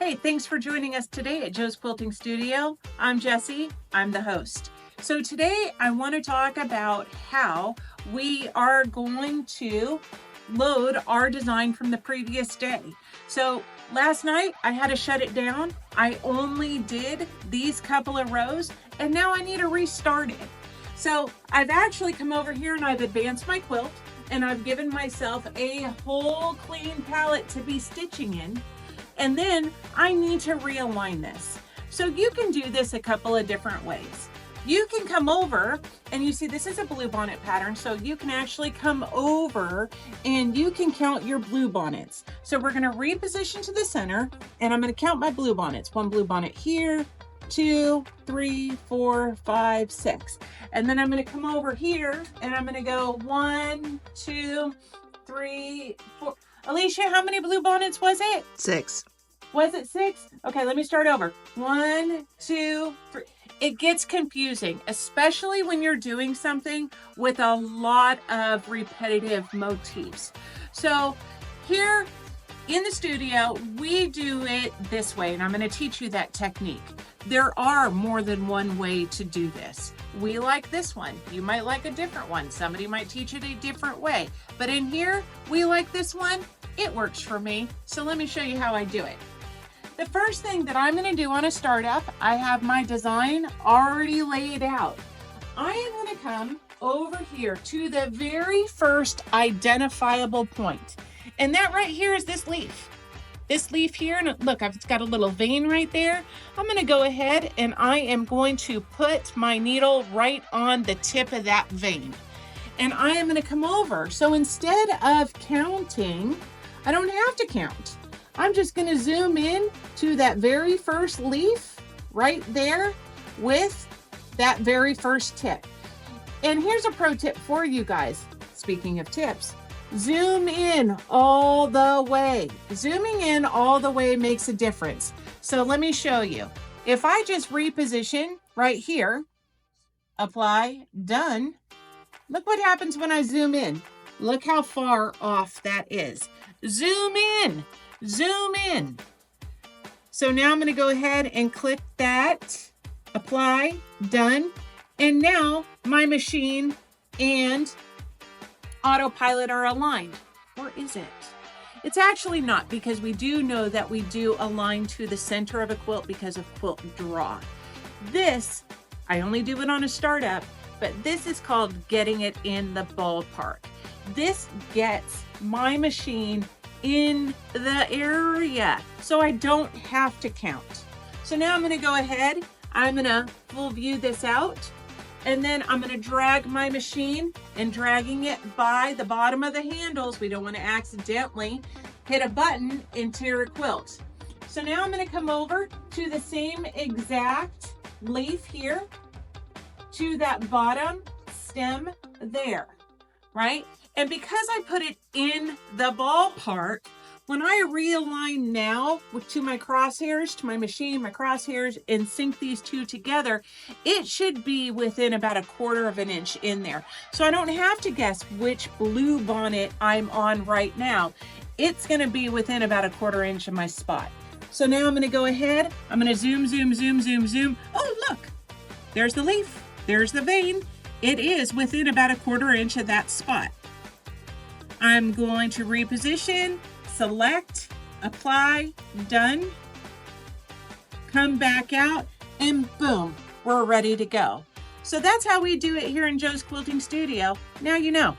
Hey, thanks for joining us today at Joe's Quilting Studio. I'm Jessie, I'm the host. So today I want to talk about how we are going to load our design from the previous day. So last night I had to shut it down. I only did these couple of rows and now I need to restart it. So I've actually come over here and I've advanced my quilt and I've given myself a whole clean palette to be stitching in. And then I need to realign this. So you can do this a couple of different ways. You can come over and you see this is a blue bonnet pattern. So you can actually come over and you can count your blue bonnets. So we're gonna reposition to the center and I'm gonna count my blue bonnets. One blue bonnet here, 2, 3, 4, 5, 6. And then I'm gonna come over here and I'm gonna go 1, 2, 3, 4. Alicia, how many blue bonnets was it? 6. Was it 6? Okay, let me start over. 1, 2, 3. It gets confusing, especially when you're doing something with a lot of repetitive motifs. So here in the studio, we do it this way, and I'm going to teach you that technique. There are more than one way to do this. We like this one. You might like a different one. Somebody might teach it a different way. But in here, we like this one. It works for me. So let me show you how I do it. The first thing that I'm going to do on a startup, I have my design already laid out. I am going to come over here to the very first identifiable point. And that right here is this leaf. This leaf here, and look, it's got a little vein right there. I'm going to go ahead and I am going to put my needle right on the tip of that vein. And I am going to come over. So instead of counting, I don't have to count. I'm just going to zoom in to that very first leaf right there with that very first tip. And here's a pro tip for you guys. Speaking of tips, zoom in all the way. Zooming in all the way makes a difference. So let me show you. If I just reposition right here, apply, done, look what happens when I zoom in. Look how far off that is. Zoom in, zoom in. So now I'm going to go ahead and click that, apply, done. And now my machine and autopilot are aligned. Or is it? It's actually not, because we do know that we do align to the center of a quilt because of quilt draw. This, I only do it on a startup, but this is called getting it in the ballpark. This gets my machine in the area, so I don't have to count. So now I'm going to go ahead, I'm going to full view this out, and then I'm going to drag my machine and dragging it by the bottom of the handles. We don't want to accidentally hit a button and tear a quilt. So now I'm going to come over to the same exact leaf here, to that bottom stem there, right? And because I put it in the ballpark, when I realign now to my crosshairs, to my machine, my crosshairs, and sync these two together, it should be within about 1/4 of an inch in there. So I don't have to guess which blue bonnet I'm on right now. It's going to be within about 1/4 inch of my spot. So now I'm going to go ahead, I'm going to zoom, zoom, zoom, zoom, zoom. Oh, look, there's the leaf, there's the vein. It is within about 1/4 inch of that spot. I'm going to reposition, select, apply, done, come back out, and boom, we're ready to go. So that's how we do it here in Joe's Quilting Studio. Now you know.